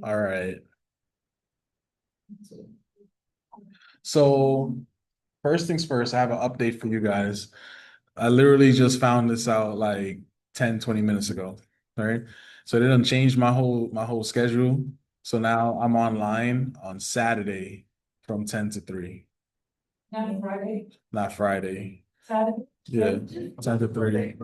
All right. So first things first, I have an update for you guys. I literally just found this out like 10, 20 minutes ago. All right. So they done changed my whole schedule. So now I'm online on Saturday from 10 to 3. Not Friday. Not Friday. Saturday. Yeah, 10 to 3.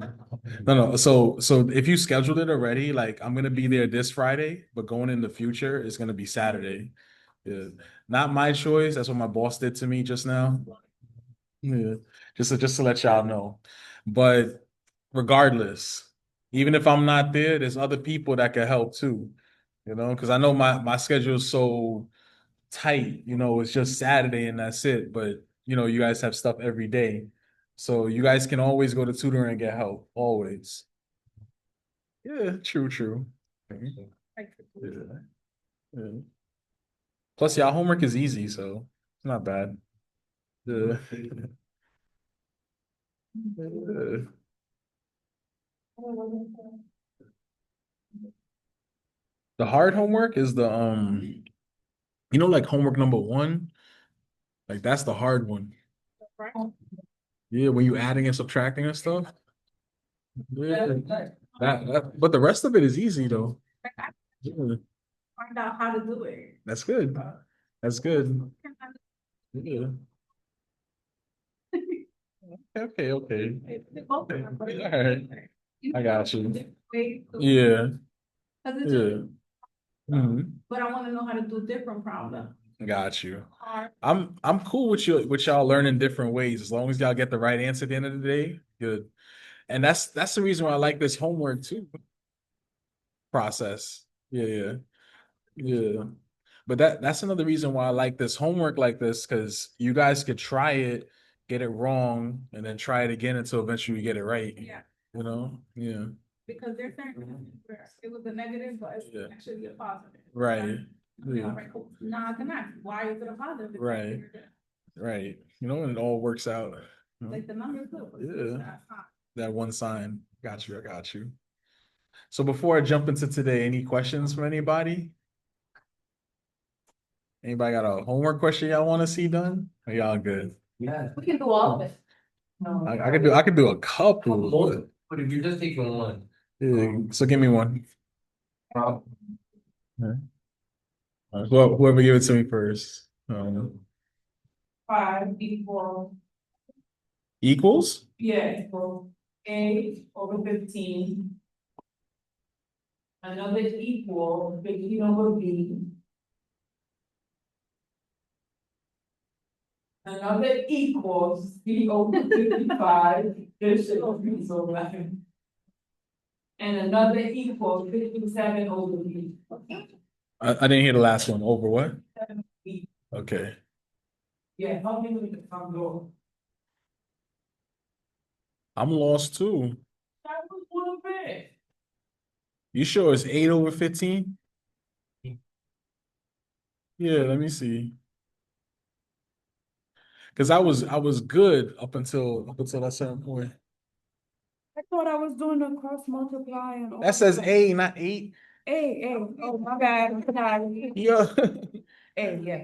No, no. So if you scheduled it already, like I'm gonna be there this Friday, but going in the future, it's gonna be Saturday. Yeah. Not my choice. That's what my boss did to me just now. Yeah. Just to let y'all know. But regardless, even if I'm not there, there's other people that can help too. Because I know my schedule is so tight, it's just Saturday and that's it. But you guys have stuff every day. So you guys can always go to tutoring and get help. Always. Yeah, true, true. Yeah, yeah. Plus, y'all homework is easy, so it's not bad. Yeah. Yeah. The hard homework is like homework number one, like that's the hard one. Yeah, when you adding and subtracting and stuff. Yeah. But the rest of it is easy though. Yeah, Find out how to do it. that's good. That's good. Yeah. Okay, okay. All right. I got you. Yeah. Yeah. Mhm. But I want to know how to do different problems. Got you. I'm cool with y'all learning different ways as long as y'all get the right answer at the end of the day. Good. And that's the reason why I like this homework too process. Yeah, yeah, yeah. But that's another reason why I like this homework like this, because you guys could try it, get it wrong, and then try it again until eventually you get it right. Yeah. Yeah. Because there's certain where it was a negative, but it's Yeah. actually a positive. Right. Yeah. All right, cool. Nah, connect. Why is it a positive? Right. Right. And it all works out. Like the numbers look. Yeah. That one sign. Got you. I got you. So before I jump into today, any questions from anybody? Anybody got a homework question y'all want to see done? Are y'all good? Yeah. We can do all of it. I could do a couple. But if you're just taking one. Yeah, so give me one. Prob- Whoever give it to me first. 5 Equals? equal A over 15. Another equal 15 over B. Another equals B over 55. This should be so bad. And another equals 57 over B. I didn't hear the last one. Over what? 7B. Okay. Yeah, help me with the front door. I'm lost too. That was one bit. You sure it's 8 over 15? Yeah, let me see. Because I was good up until that certain point. I thought I was doing a cross multiply and. That says A, not 8. Oh, my bad, I'm sorry. Yeah. A, yeah.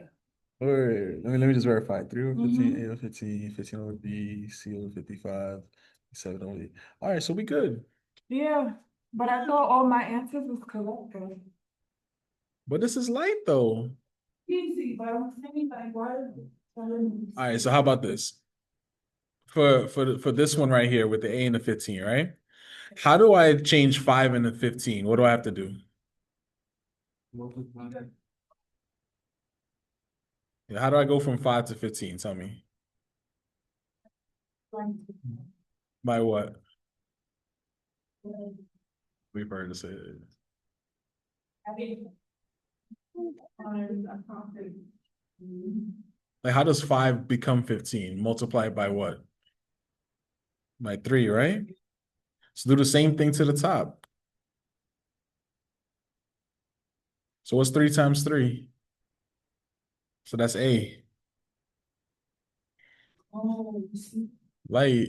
Wait, let me just verify. 3 over 15, Mhm. 8 over 15, 15 over B, C over 55, 7 over E. All right, so we good. Yeah, but I thought all my answers was correct. But this is light though. Easy, but I'm saying like, why? All right, so how about this? For this one right here with the A and the 15, right? How do I change 5 into 15? What do I have to do? Yeah, how do I go from 5 to 15? Tell me. By what? We've heard to say it. Like, how does 5 become 15? Multiplied by what? By 3, right? So do the same thing to the top. So what's 3 times 3? So that's A. Oh, Light.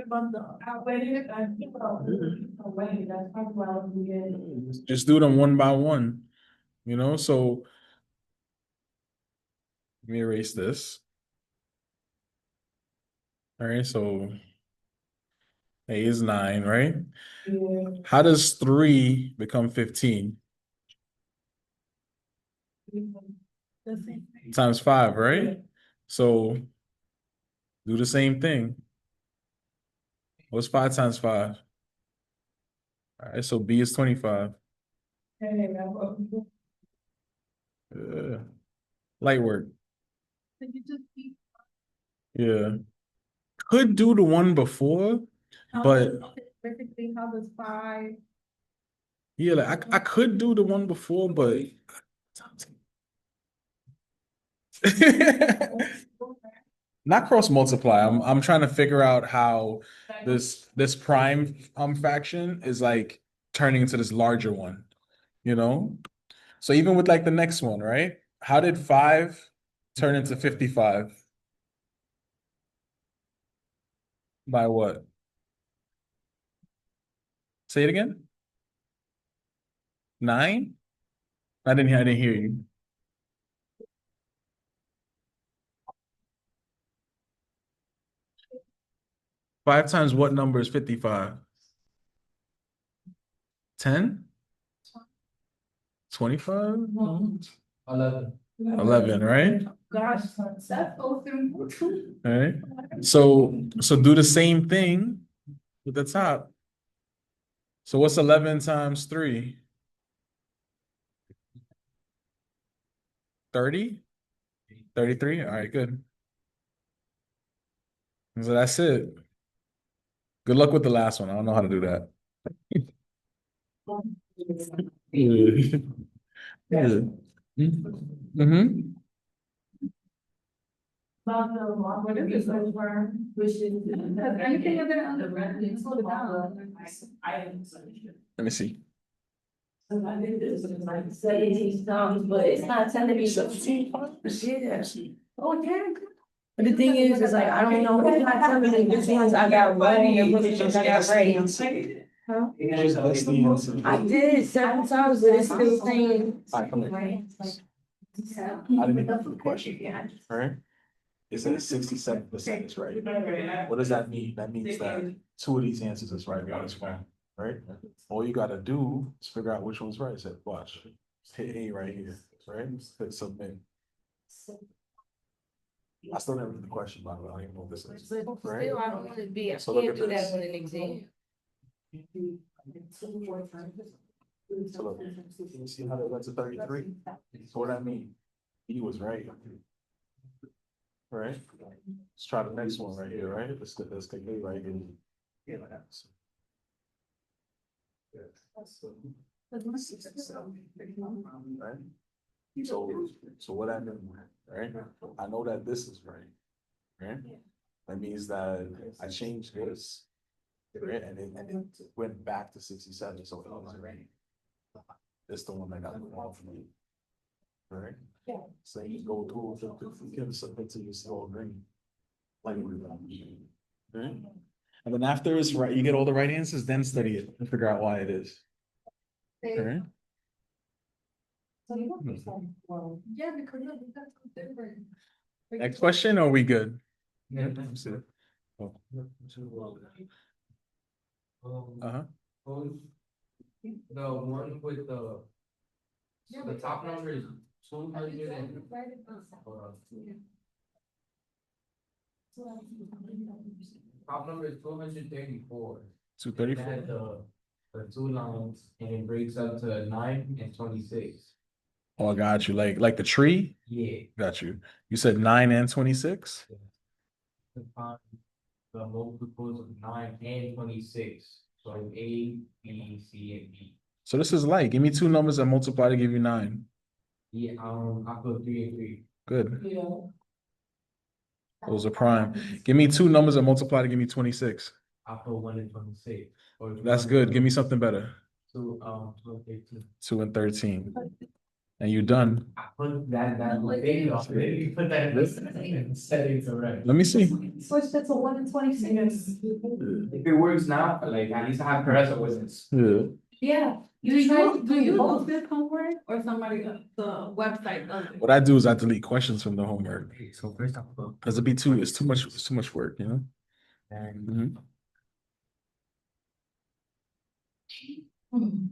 That's probably why we get. Just do them one by one, you know, so let me erase this. All right, so A is 9, right? Yeah. How does 3 become 15? Times 5, right? So do the same thing. What's 5 times 5? All right, so B is 25. Light work. Yeah. Could do the one before, but Specifically, how does 5? yeah, like I could do the one before, but not cross multiply. I'm trying to figure out how this prime fraction is like turning into this larger one, you know? So even with like the next one, right? How did 5 turn into 55? By what? Say it again. 9? I didn't hear you. 5 times what number is 55? 10? 25? 11. 11, right? Gosh, that's so simple. All right. So do the same thing with the top. So what's 11 times 3? 30? 33? All right, good. So that's it. Good luck with the last one. I don't know how to do that. Yeah. Mm-hmm. What is this over? Which is. Anything other than the red, it's slow down. Let me see. Like 17 songs, but it's not telling me. 17? Yeah. Oh, yeah. But the thing is like, I don't know, it's not telling me which ones I got wrong and which ones I got right. Huh? I did 7 times, but it's still saying. All right, come here. I didn't even answer the question. All right. It says 67% is right. What does that mean? That means that 2 of these answers is right, one is wrong, right? All you gotta do is figure out which one's right. Say, watch. Hit A right here, right? Hit submit. I still never did the question, by the way. I don't even know what this is. But Right? still, I don't want to be, I So look can't at do this. that on an exam. So look, you see how that went to 33? So what that mean? He was right. Right? Let's try the next one right here, right? Let's take A right here. Yeah, like that. Right? So what I mean, right? I know that this is right, right? That means that I changed this, right? And it went back to 67, so it was right. That's the one that got wrong for me, right? Yeah. So you go through, you can submit to your still green. Like, right? And then after it's right, you get all the right answers, then study it and figure out why it is. Right? Yeah, because that's different. Next question, or are we good? Yeah. Oh. Um, Uh-huh. The one with the top number is 200 and. Top number is 234. It 234. has the 2 lines and it breaks up to 9 and 26. Oh, I got you. Like the tree? Yeah. Got you. You said 9 and 26? To find the multiples of 9 and 26. So A, B, C, and D. So this is light. Give me 2 numbers that multiply to give you 9. Yeah, I put 3 and 3. Good. Yeah. Those are prime. Give me 2 numbers that multiply to give me 26. I put 1 and 26. Or That's good. Give me something better. 2 and 13. 2 and 13. and you're done. I put that thing off, you put that in settings already. Let me see. Switched it to 1 and 26. If it works now, like, at least I have parental witness. Yeah. Yeah. Do you post this homework or somebody, the website does it? What I do is I delete questions from the homework. So first I put. Cause it's too much work, you know? And Mhm.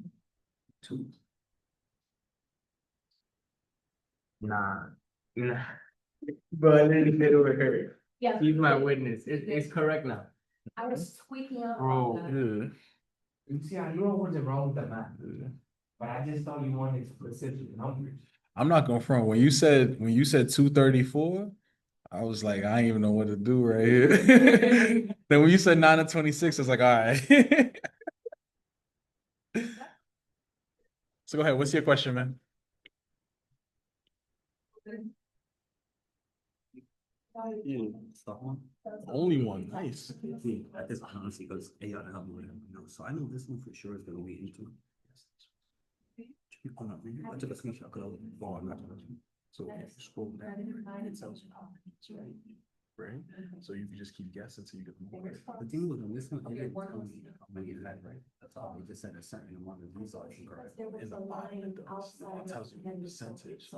two. Nah. But I didn't get over here. Yeah. He's my witness. It's correct now. I was tweaking up. Bro. on that. Yeah. You see, I knew I wasn't wrong with the math, but I just thought you wanted specific numbers. I'm not going front. When you said 234, I was like, I ain't even know what to do right here. Then when you said 9 and 26, I was like, all right. So go ahead. What's your question, man? Yeah. Only one. Nice. That is honestly because AI to help me with it, you know. So I know this one for sure is gonna be into. I took a screenshot because I was So if you scroll down, it tells you how many it's right? So you can just keep guessing until you get more. the thing was on this one, I didn't tell me how many it had, right? That's all. They just said a certain amount of these are incorrect. In the bottom, it tells you the percentage.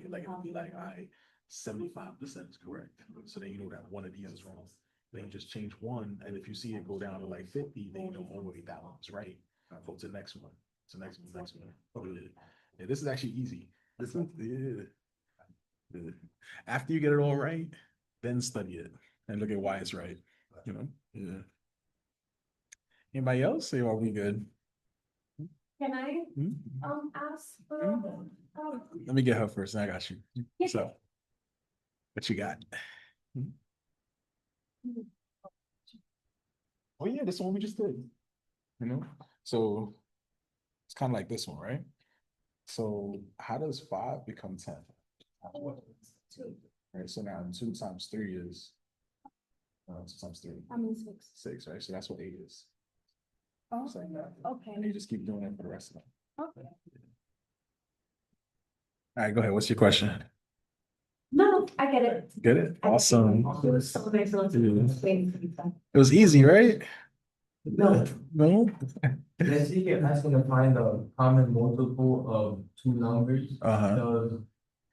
Like it'll be like, all right, 75% is correct. So then you know that one of these is wrong. Then you just change one, and if you see it go down to like 50, then you know, oh wait, that one's right. Go to the next one. To the next one, next one. Oh, yeah. Yeah, this is actually easy. This one, yeah. Yeah. After you get it all right, then study it and look at why it's right. You know? Yeah. Anybody else? Or are we good? Can I, Hmm? ask for, Let me get her first, and I got you. So, what you got? Oh yeah, this one we just did. You know, so it's kind of like this one, right? So how does 5 become 10? Right. So now 2 times 3 is 2 times 3. I mean, 6. 6, right? So that's what 8 is. Oh, It's like that. okay. And you just keep doing it for the rest of them. Okay. All right, go ahead. What's your question? No, I get it. Get it? Awesome. It was so nice to listen to. It was easy, right? No. No? Let's see if you're asking to find the common multiple of two numbers. Uh-huh. So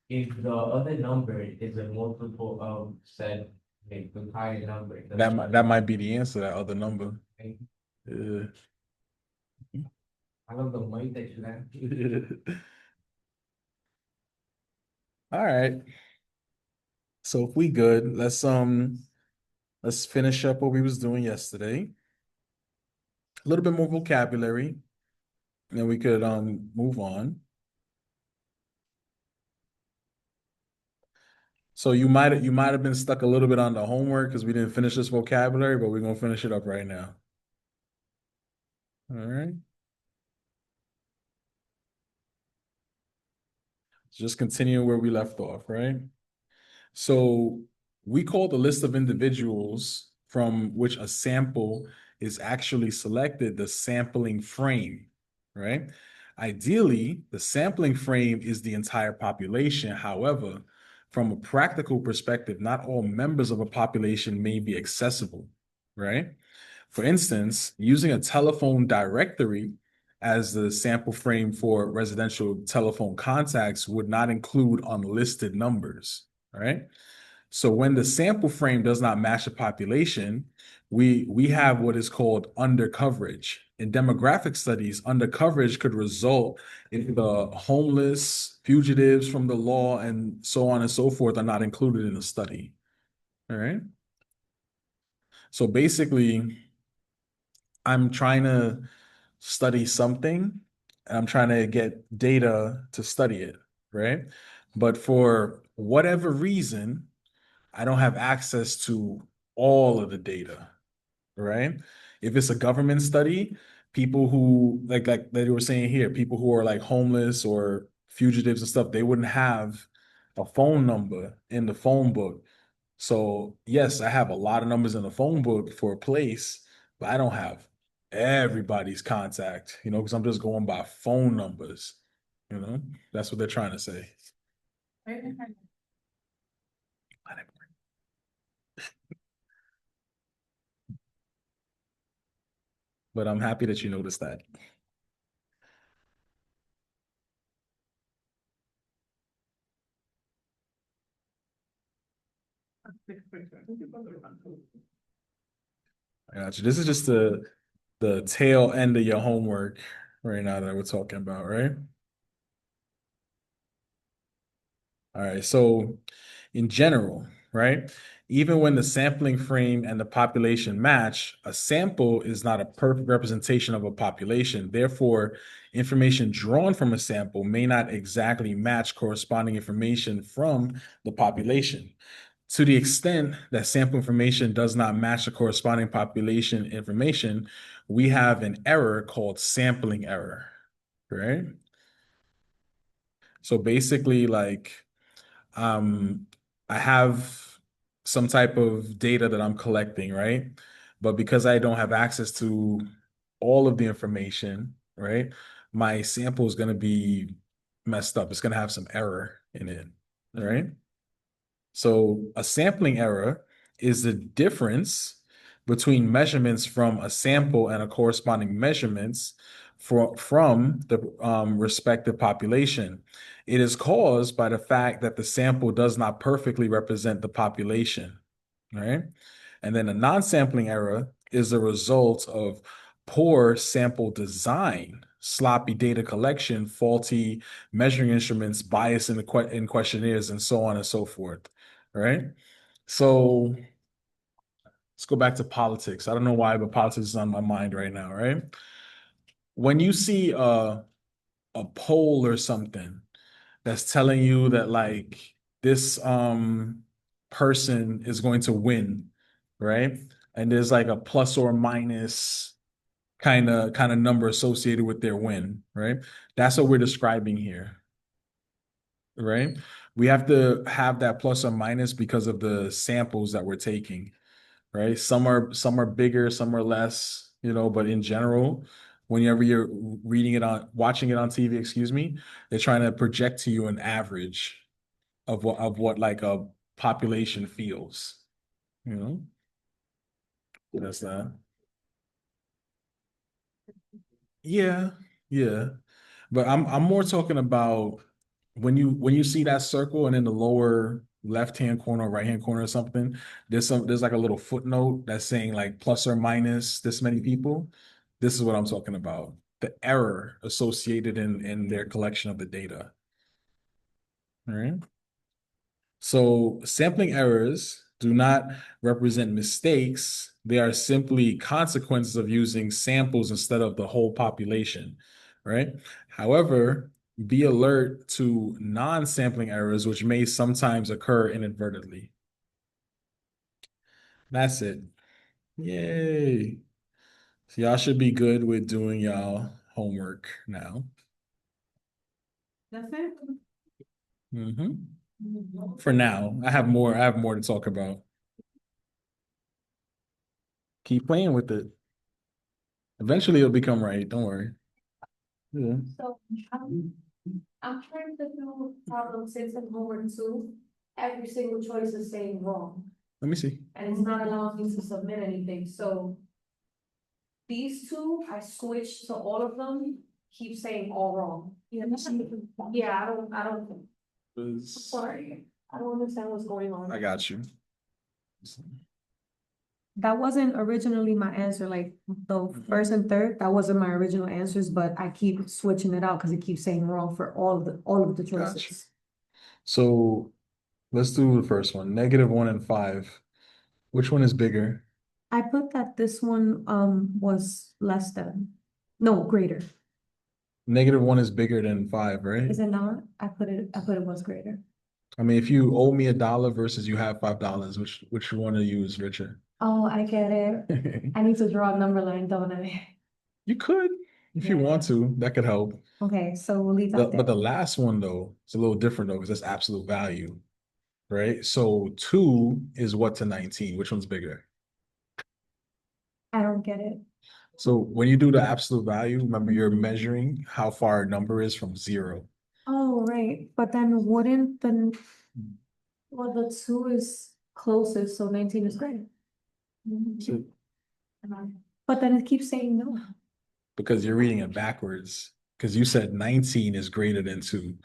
if the other number is a multiple of said, like the higher number. That might be the answer, that other number. Yeah. I love the mic that you have. All right. So if we good, let's finish up what we was doing yesterday. A little bit more vocabulary, and then we could move on. So you might have been stuck a little bit on the homework because we didn't finish this vocabulary, but we're gonna finish it up right now. All right. Just continue where we left off, right? So we call the list of individuals from which a sample is actually selected the sampling frame, right? Ideally, the sampling frame is the entire population. However, from a practical perspective, not all members of a population may be accessible, right? For instance, using a telephone directory as the sample frame for residential telephone contacts would not include unlisted numbers, right? So when the sample frame does not match the population, we have what is called undercoverage. In demographic studies, undercoverage could result if the homeless, fugitives from the law, and so on and so forth are not included in the study. All right. So basically, I'm trying to study something and I'm trying to get data to study it, right? But for whatever reason, I don't have access to all of the data, right? If it's a government study, people who like they were saying here, people who are like homeless or fugitives and stuff, they wouldn't have a phone number in the phone book. So yes, I have a lot of numbers in the phone book for a place, but I don't have everybody's contact, because I'm just going by phone numbers. You know, that's what they're trying to say. But I'm happy that you noticed that. I got you. This is just the tail end of your homework right now that we're talking about, right? All right. So in general, right? Even when the sampling frame and the population match, a sample is not a perfect representation of a population. Therefore, information drawn from a sample may not exactly match corresponding information from the population. To the extent that sample information does not match the corresponding population information, we have an error called sampling error, right? So basically, like, um, I have some type of data that I'm collecting, right? But because I don't have access to all of the information, right, my sample is going to be messed up. It's going to have some error in it, right? So a sampling error is the difference between measurements from a sample and a corresponding measurements from the respective population. It is caused by the fact that the sample does not perfectly represent the population, right? And then a non-sampling error is the result of poor sample design, sloppy data collection, faulty measuring instruments, bias in in questionnaires, and so on and so forth. Right? So let's go back to politics. I don't know why, but politics is on my mind right now, right? When you see a poll or something that's telling you that like this person is going to win, right? And there's like a plus or minus kind of number associated with their win, right? That's what we're describing here, right? We have to have that plus or minus because of the samples that we're taking, right? Some are bigger, some are less, but in general, whenever you're watching it on TV, excuse me, they're trying to project to you an average of what like a population feels, you know? That's that. Yeah, yeah. But I'm more talking about when you see that circle and in the lower left-hand corner, right-hand corner or something, there's like a little footnote that's saying like plus or minus this many people. This is what I'm talking about. The error associated in their collection of the data. All right. So sampling errors do not represent mistakes. They are simply consequences of using samples instead of the whole population, right? However, be alert to non-sampling errors, which may sometimes occur inadvertently. That's it. Yay. So y'all should be good with doing y'all homework now. That's it? For now, I have more to talk about. Keep playing with it. Eventually it'll become right. Don't worry. Yeah. So I'm trying to do problem 6 and homework 2. Every single choice is saying wrong, Let me see. and it's not allowing me to submit anything, so. These two, I switched to all of them, keep saying all wrong. Yeah, I don't, sorry, I don't understand what's going on. I got you. That wasn't originally my answer, like the first and third, that wasn't my original answers, but I keep switching it out because it keeps saying wrong for all of the Gotcha. choices. So let's do the first one. -1 and 5. Which one is bigger? I put that this one, was less than, no, greater. -1 is bigger than 5, right? Is it not? I put it was greater. I mean, if you owe me $1 versus you have $5, which one of you is richer? Oh, I get it. I need to draw a number line, don't I? You could, if you want to. That could help. Okay, so we'll leave that But the there. last one though, it's a little different though, because that's absolute value, right? So 2 is what to 19? Which one's bigger? I don't get it. So when you do the absolute value, remember you're measuring how far a number is from 0. Oh, right, but then wouldn't the, well, the two is closest, so 19 is greater. So- But then it keeps saying no. because you're reading it backwards. Because you said 19 is greater than 2,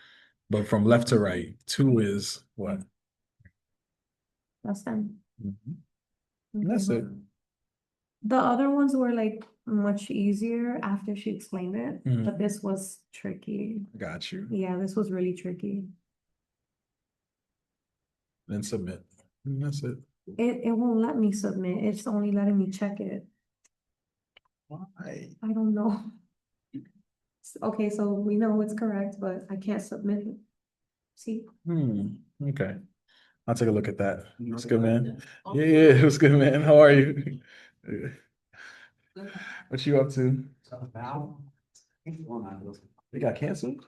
but from left to right, 2 is what? That's them. Mhm. Okay, That's hold it. on. The other ones were like much easier after she explained it, Mhm. but this was tricky. Got you. Yeah, this was really tricky. Then submit. And that's it. It won't let me submit. It's only letting me check it. Why? I don't know. Okay, so we know it's correct, but I can't submit it. See? Okay. I'll take a look at that. It's good, man. Yeah, it was good, man. How are you? What you up to? They got canceled?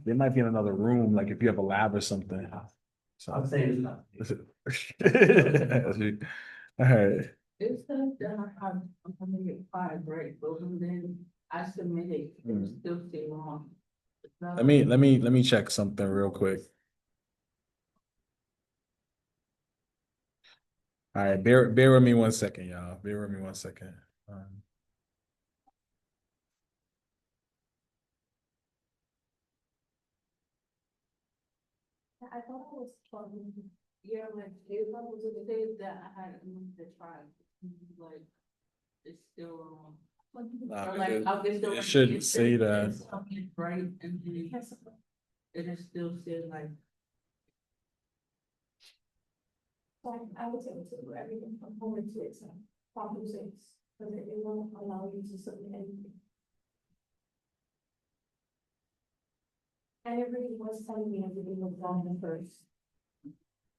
They might be in another room, like if you have a lab or something. So. I'd say it's not. All right. It says that I'm gonna get five, right, but then I submitted, it's still stay wrong. Let me check something real quick. All right, bear with me 1 second, y'all. Bear with me 1 second. I thought it was 12. Yeah, like, if I was the day that I had to try, like, it's still wrong. Nah, Or like, I'll get it shouldn't say that. Something right, and then it is still said like. I would say to do everything from home to exam, problem 6, because it won't allow you to submit anything. And it really was telling me everything was wrong at first.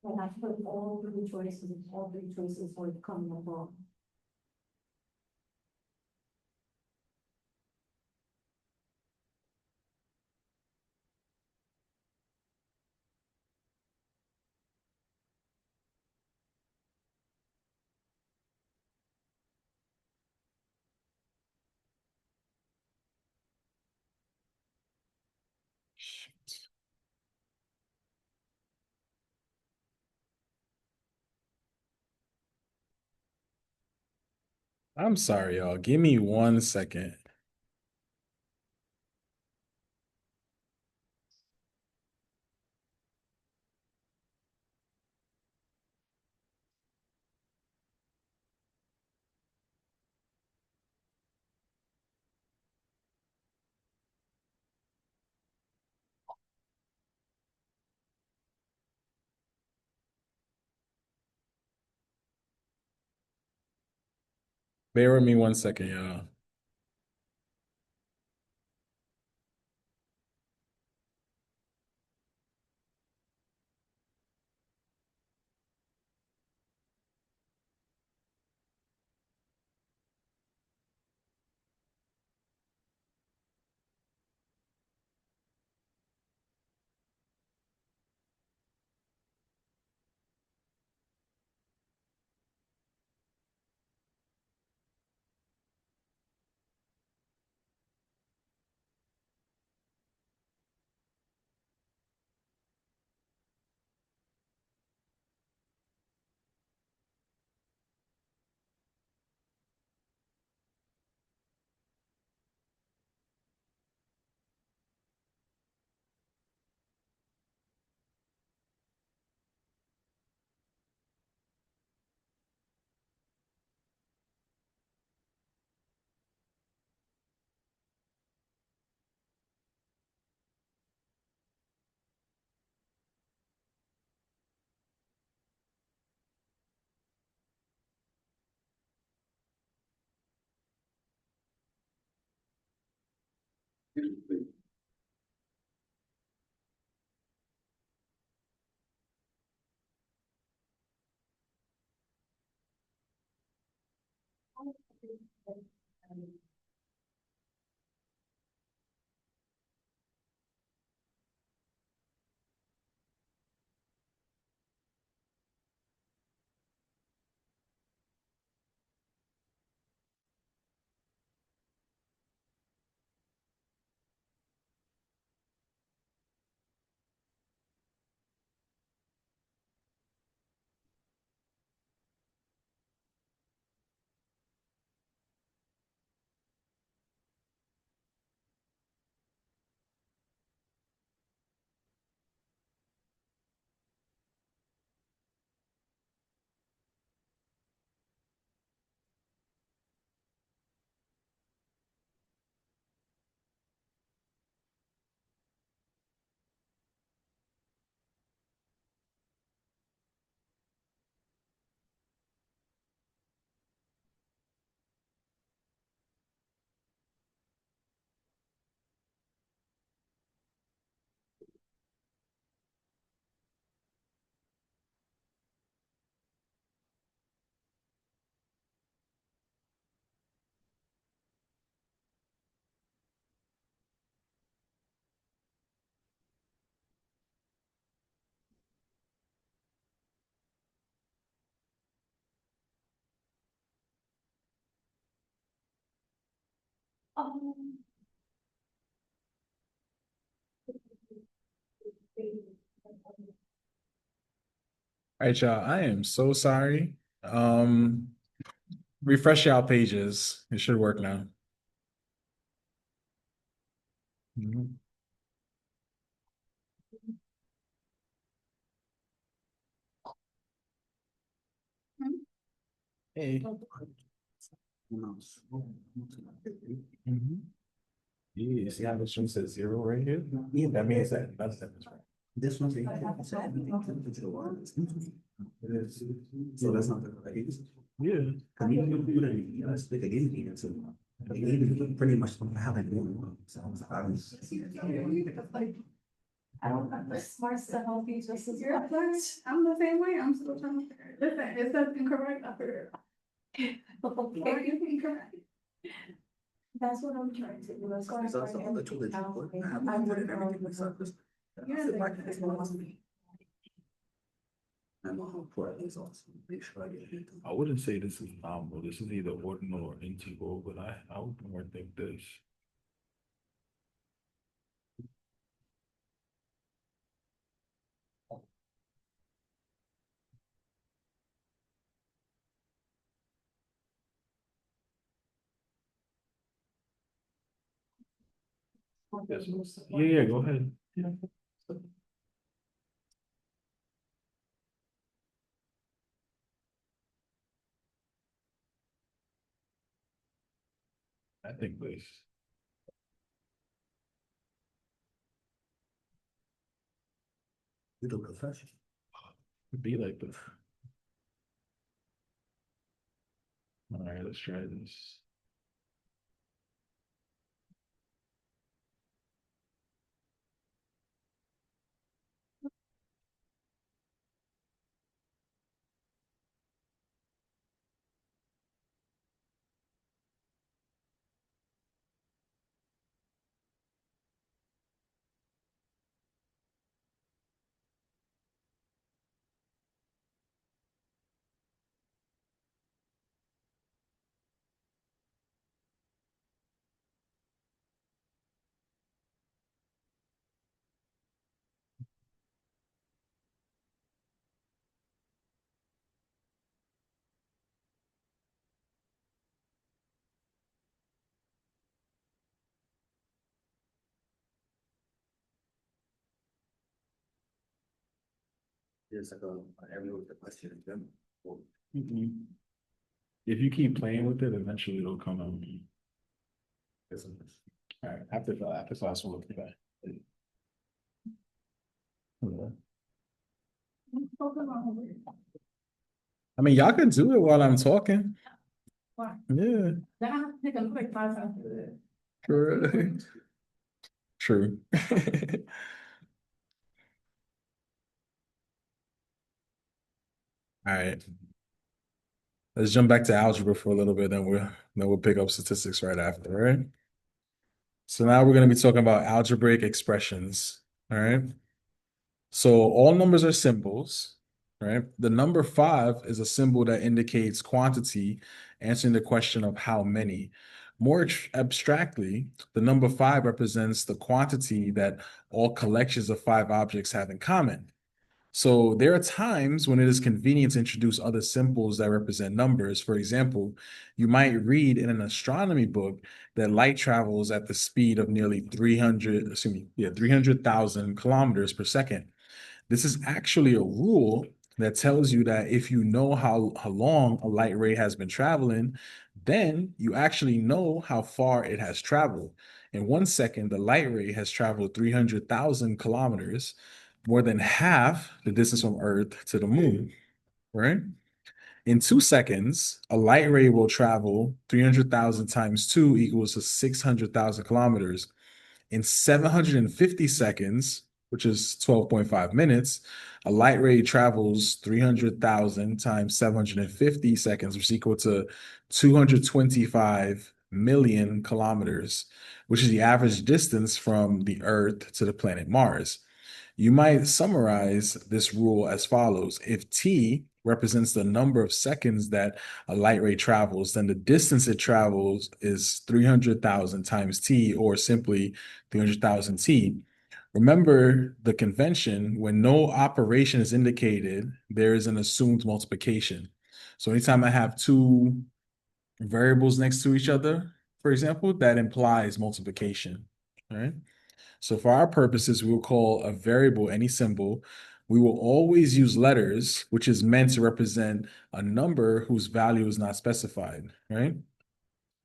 When I put all 3 choices were coming up wrong. I'm sorry, y'all. Give me 1 second. Bear with me 1 second, y'all. All right, y'all. I am so sorry. Um, refresh y'all pages. It should work now. Mhm. Hey. Mhm. Yeah, see how this one says zero right here? Yeah, That means that that's right. this one's. So that's not the correct answer. Yeah. I mean, you put it, you know, it's like a guinea pig, so. Like, you pretty much don't have it. So I was. I don't have the smart stuff on these just as you're like, I'm the same way, I'm still trying to figure it. Listen, it says incorrect up here. Okay, you incorrect. That's what I'm trying to do. That's why It's also all the tools that you put. I have put in everything myself. I'm all for it, also. Make sure I get it. I wouldn't say this is nominal. This is either ordinal or integral, but I would more think this. Yes. Yeah, go ahead. I think this. You're the professional. Would be like this. All right, let's try this. There's like every with the question in general. Well, If you keep playing with it, eventually it'll come out. isn't it? All right, after class, we'll look at that. I mean, y'all can do it while I'm talking. Why? Yeah, Then I have to take a quick 5 seconds to do it. true. True. All right. Let's jump back to algebra for a little bit, then we'll pick up statistics right after, right? So now we're going to be talking about algebraic expressions. All right. So all numbers are symbols, right? The number 5 is a symbol that indicates quantity, answering the question of how many. More abstractly, the number 5 represents the quantity that all collections of 5 objects have in common. So there are times when it is convenient to introduce other symbols that represent numbers. For example, you might read in an astronomy book that light travels at the speed of nearly 300,000 kilometers per second. This is actually a rule that tells you that if you know how long a light ray has been traveling, then you actually know how far it has traveled. In 1 second, the light ray has traveled 300,000 kilometers, more than half the distance from Earth to the moon, right? In 2 seconds, a light ray will travel 300,000 times 2 equals to 600,000 kilometers. In 750 seconds, which is 12.5 minutes, a light ray travels 300,000 times 750 seconds, which is equal to 225 million kilometers, which is the average distance from the Earth to the planet Mars. You might summarize this rule as follows. If t represents the number of seconds that a light ray travels, then the distance it travels is 300,000 times t, or simply 300,000 t. Remember the convention: when no operation is indicated, there is an assumed multiplication. So anytime I have two variables next to each other, for example, that implies multiplication. All right. So for our purposes, we will call a variable any symbol. We will always use letters, which is meant to represent a number whose value is not specified, right?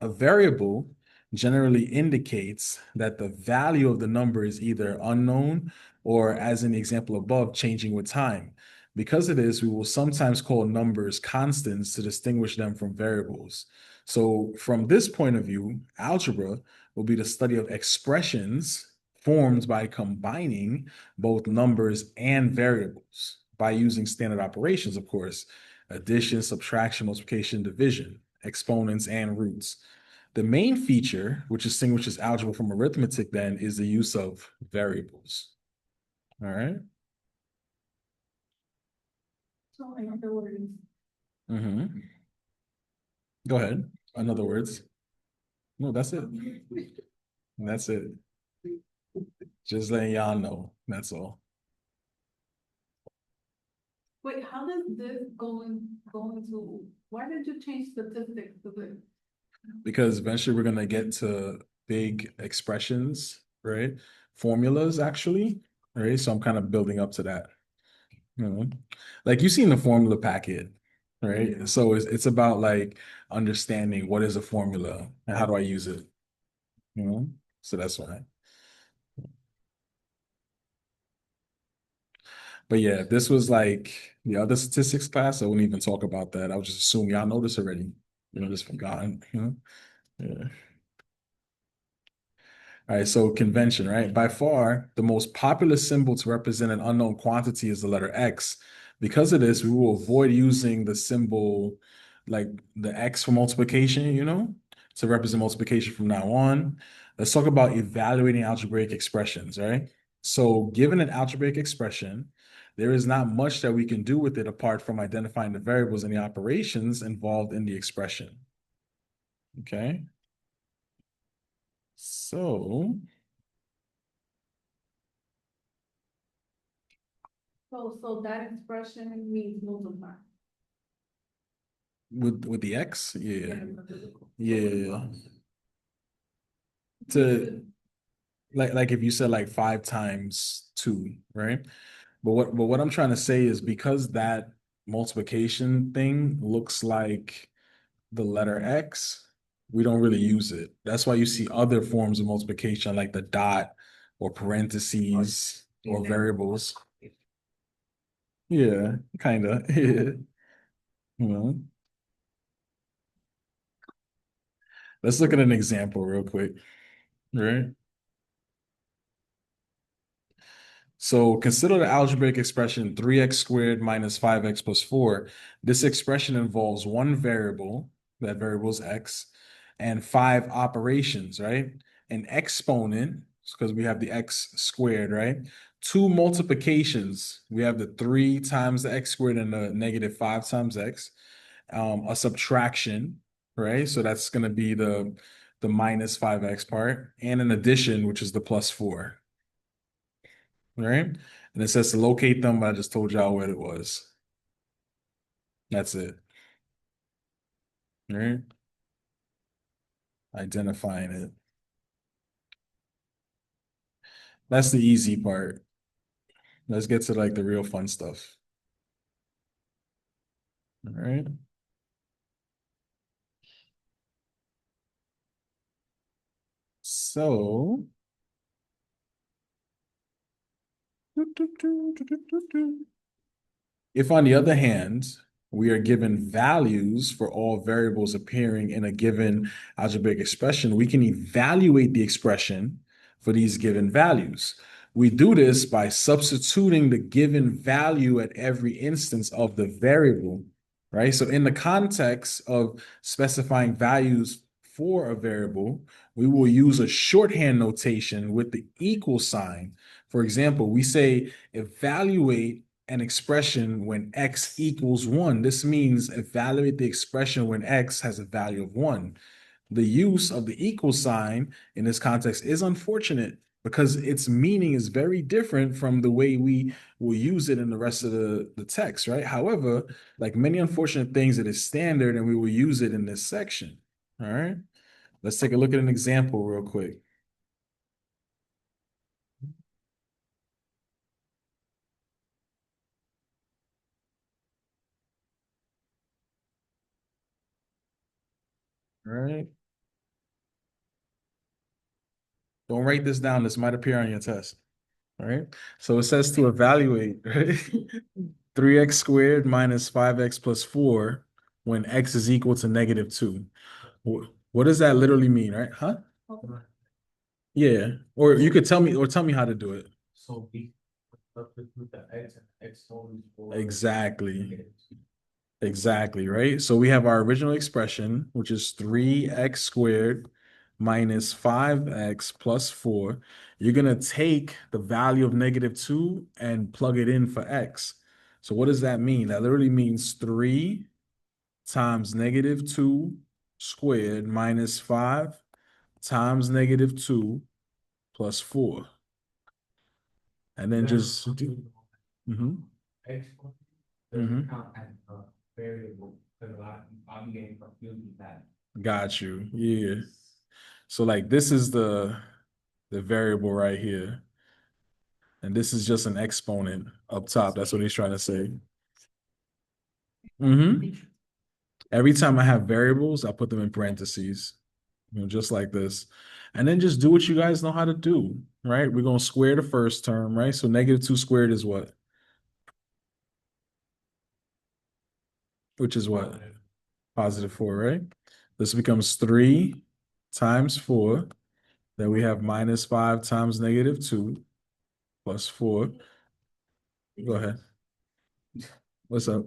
A variable generally indicates that the value of the number is either unknown or, as in the example above, changing with time. Because of this, we will sometimes call numbers constants to distinguish them from variables. So from this point of view, algebra will be the study of expressions formed by combining both numbers and variables by using standard operations, of course: addition, subtraction, multiplication, division, exponents, and roots. The main feature, which distinguishes algebra from arithmetic, then, is the use of variables. All right. So in other words, Mm-hmm. Go ahead. In other words. No, that's it. That's it. Just letting y'all know. That's all. wait, how does this go into, why did you change statistics to this? Because eventually we're gonna get to big expressions, right? Formulas, actually. Right. So I'm kind of building up to that. You know, like you've seen the formula packet, right? So it's about like understanding what is a formula and how do I use it. You know, so that's why. But yeah, this was like the other statistics class. I wouldn't even talk about that. I would just assume y'all know this already. Just forgotten. Yeah. All right, so convention, right? By far, the most popular symbol to represent an unknown quantity is the letter X. Because of this, we will avoid using the symbol like the X for multiplication, to represent multiplication from now on. Let's talk about evaluating algebraic expressions, right? So given an algebraic expression, there is not much that we can do with it apart from identifying the variables and the operations involved in the expression. Okay. So So that expression means multiply. with the X, yeah. To, To like if you said like 5 times 2, right? But what I'm trying to say is, because that multiplication thing looks like the letter X, we don't really use it. That's why you see other forms of multiplication like the dot or parentheses or variables. Yeah, kind of. You know. Let's look at an example real quick, right? So consider the algebraic expression 3x squared minus 5x plus 4. This expression involves one variable, that variable is x, and 5 operations, right? An exponent, because we have the x squared, right? 2 multiplications, we have the 3 times the x squared and the negative 5 times x. A subtraction, right? So that's going to be the minus 5x part, and an addition, which is the plus 4. Right? And it says to locate them, but I just told y'all what it was. That's it. Right? Identifying it. That's the easy part. Let's get to like the real fun stuff. All right. So if, on the other hand, we are given values for all variables appearing in a given algebraic expression, we can evaluate the expression for these given values. We do this by substituting the given value at every instance of the variable, right? So in the context of specifying values for a variable, we will use a shorthand notation with the equal sign. For example, we say evaluate an expression when x equals 1. This means evaluate the expression when x has a value of 1. The use of the equal sign in this context is unfortunate because its meaning is very different from the way we will use it in the rest of the text, right? However, like many unfortunate things, it is standard and we will use it in this section. All right. Let's take a look at an example real quick. All right. Don't write this down. This might appear on your test. All right. So it says to evaluate, right? 3x squared minus 5x plus 4 when x is equal to -2. What does that literally mean, right? Huh? Yeah. Or you could tell me how to do it. So we with the x and x only for. Exactly. Exactly, right? So we have our original expression, which is 3x squared minus 5x plus 4. You're going to take the value of -2 and plug it in for x. So what does that mean? That literally means 3 times -2 squared minus 5 times -2 plus 4. And then just do. X doesn't count as a variable, because I'm getting confused with that. Got you. Yeah. So like this is the variable right here. And this is just an exponent up top. That's what he's trying to say. Every time I have variables, I put them in parentheses, just like this. And then just do what you guys know how to do, right? We're going to square the first term, right? So -2 squared is what? Which is what? +4, right? This becomes 3 times 4. Then we have -5 times -2 plus 4. Go ahead. What's up?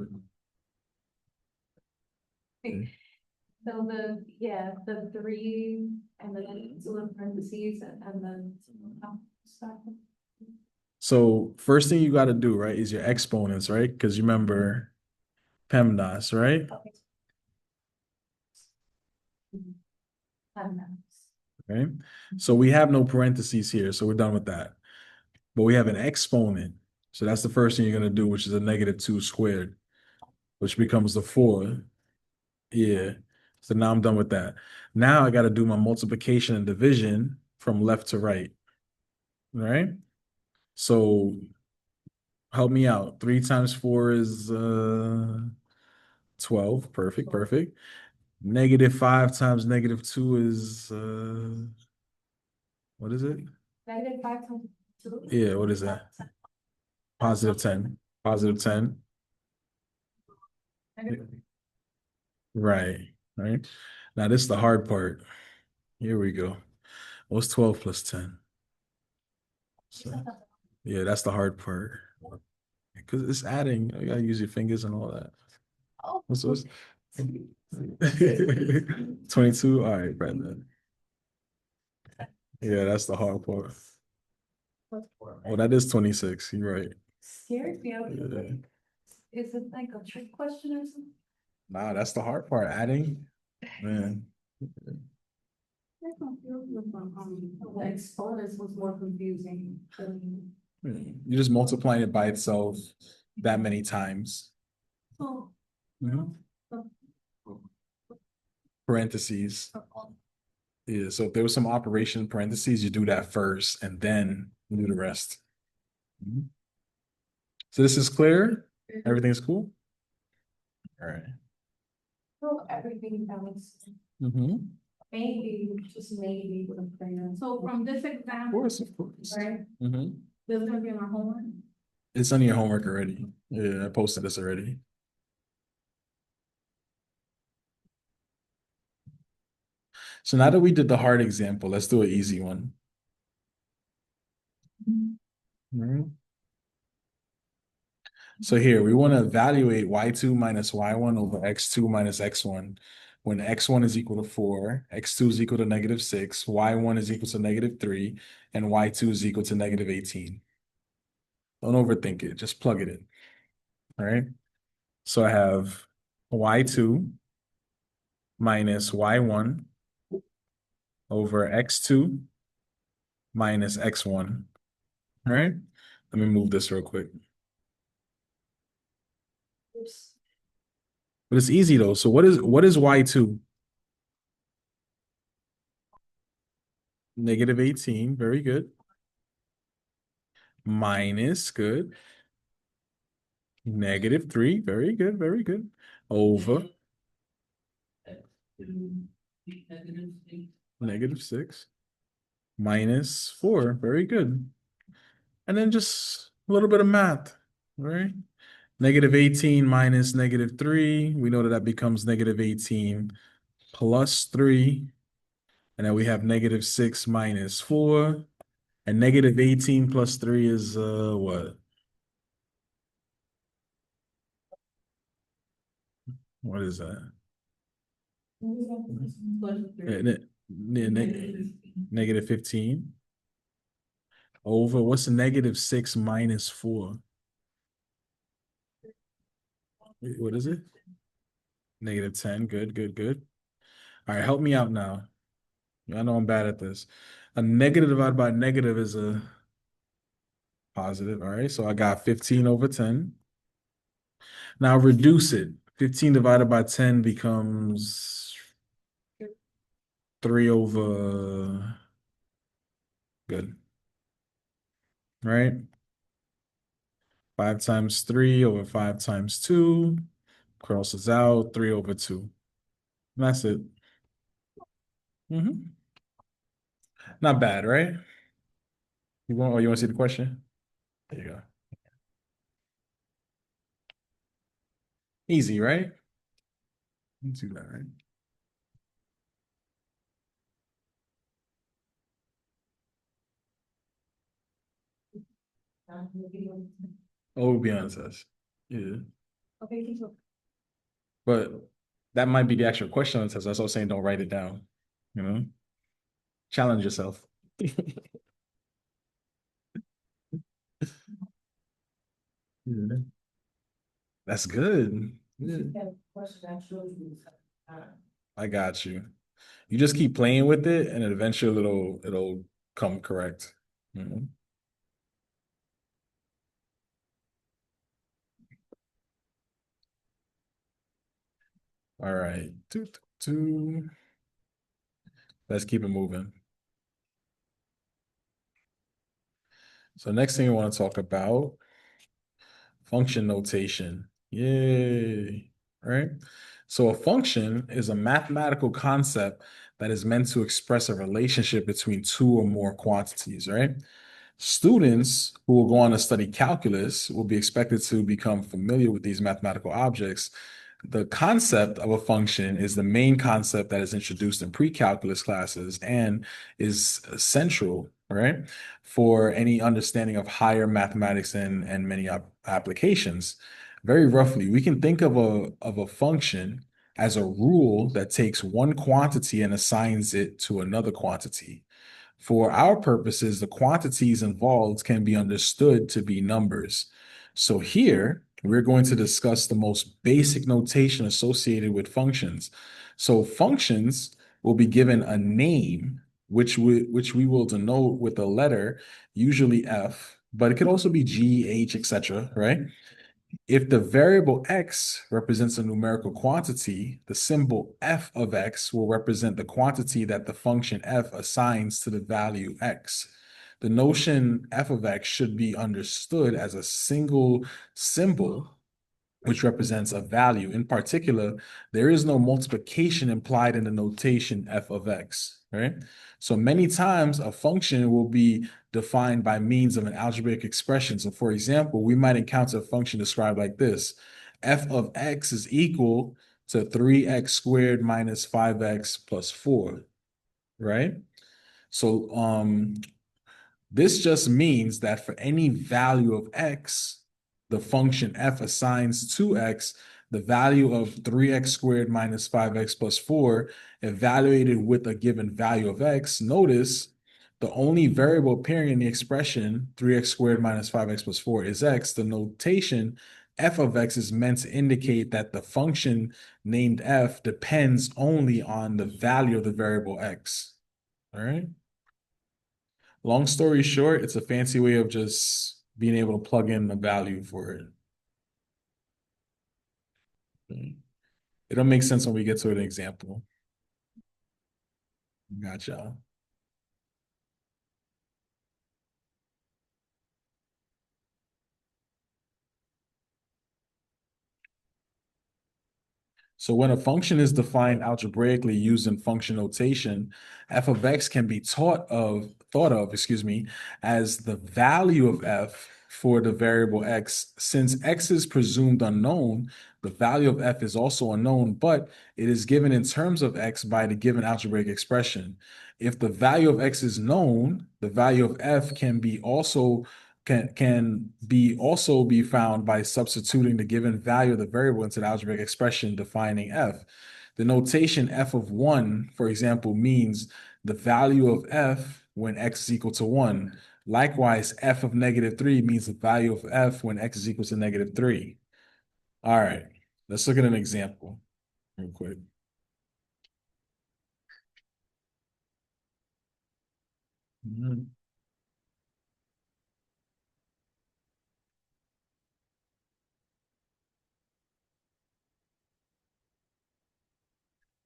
So the 3 and then two in parentheses and then. So first thing you got to do, right, is your exponents, right? Because you remember PEMDAS, right? Okay. So we have no parentheses here, so we're done with that. But we have an exponent. So that's the first thing you're going to do, which is a -2 squared, which becomes the 4. Yeah. So now I'm done with that. Now I got to do my multiplication and division from left to right. All right. So help me out. 3 times 4 is 12. Perfect. Perfect. -5 times -2 is what is it? -5 times 2. Yeah, what is that? +10. +10. Right. Right. Now this is the hard part. Here we go. What's 12 plus 10? So, yeah, that's the hard part. Because it's adding. You gotta use your fingers and all that. What's 22? All right, Brandon. Yeah, that's the hard part. Oh, that is 26. You're right. Scared me. Yeah. Is it like a trick question or something? Nah, that's the hard part. Adding. Man. The exponents was more confusing. You're just multiplying it by itself that many times. Oh. Parentheses. Yeah, so if there was some operation in parentheses, you do that first and then you do the rest. So this is clear? Everything's cool? All right. So everything else, maybe, just maybe with a prayer. So from this Of example, course, of course. right, this is gonna be my homework. It's on your homework already. Yeah, I posted this already. So now that we did the hard example, let's do an easy one. So here we want to evaluate y2 minus y1 over x2 minus x1 when x1 is equal to 4, x2 is equal to -6, y1 is equal to -3, and y2 is equal to -18. Don't overthink it, just plug it in. All right. So I have y2 minus y1 over x2 minus x1. All right. Let me move this real quick. But it's easy though. So what is y2? -18. Very good. Minus, good. -3. Very good. Very good. Over -6. -4. Very good. And then just a little bit of math, right? -18 minus -3. We know that that becomes -18 plus 3. And then we have -6 minus 4. And -18 plus 3 is what? What is that? -15 over what's -6 minus 4? Wait, what is it? -10. Good, good, good. All right, help me out now. I know I'm bad at this. A negative divided by a negative is a positive. All right, so I got 15 over 10. Now reduce it. 15 divided by 10 becomes 3 over, good. Right? 5 times 3 over 5 times 2. Crosses out, 3 over 2. And that's it. Not bad, right? You want to see the question? There you go. Easy, right? Let's do that, right? Oh, we'll be honest, us. Yeah. Okay, keep going. But that might be the actual question on the test. That's what I'm saying. Don't write it down. You know? Challenge yourself. Yeah. That's good. Yeah. I got you. You just keep playing with it, and eventually it'll come correct. Mhm. All right. Let's keep it moving. So next thing I want to talk about, function notation. Yay. Right? So a function is a mathematical concept that is meant to express a relationship between two or more quantities, right? Students who will go on to study calculus will be expected to become familiar with these mathematical objects. The concept of a function is the main concept that is introduced in pre-calculus classes and is central, right, for any understanding of higher mathematics and many applications. Very roughly, we can think of a function as a rule that takes one quantity and assigns it to another quantity. For our purposes, the quantities involved can be understood to be numbers. So here, we're going to discuss the most basic notation associated with functions. So functions will be given a name, which we will denote with a letter, usually F, but it could also be G, H, etc., right? If the variable x represents a numerical quantity, the symbol f of x will represent the quantity that the function f assigns to the value x. The notion f of x should be understood as a single symbol which represents a value. In particular, there is no multiplication implied in the notation f of x, right? So many times a function will be defined by means of an algebraic expression. So for example, we might encounter a function described like this. F of x is equal to 3x squared minus 5x plus 4, right? So this just means that for any value of x, the function f assigns to x the value of 3x squared minus 5x plus 4 evaluated with a given value of x, notice the only variable appearing in the expression 3x squared minus 5x plus 4 is x. The notation f of x is meant to indicate that the function named f depends only on the value of the variable x. All right. Long story short, it's a fancy way of just being able to plug in the value for it. It'll make sense when we get to an example. Gotcha. So when a function is defined algebraically using function notation, f of x can be thought of, as the value of f for the variable x. Since x is presumed unknown, the value of f is also unknown, but it is given in terms of x by the given algebraic expression. If the value of x is known, the value of f can be also found by substituting the given value of the variable into the algebraic expression defining f. The notation f of 1, for example, means the value of f when x is equal to 1. Likewise, f of -3 means the value of f when x is equal to -3. All right, let's look at an example real quick.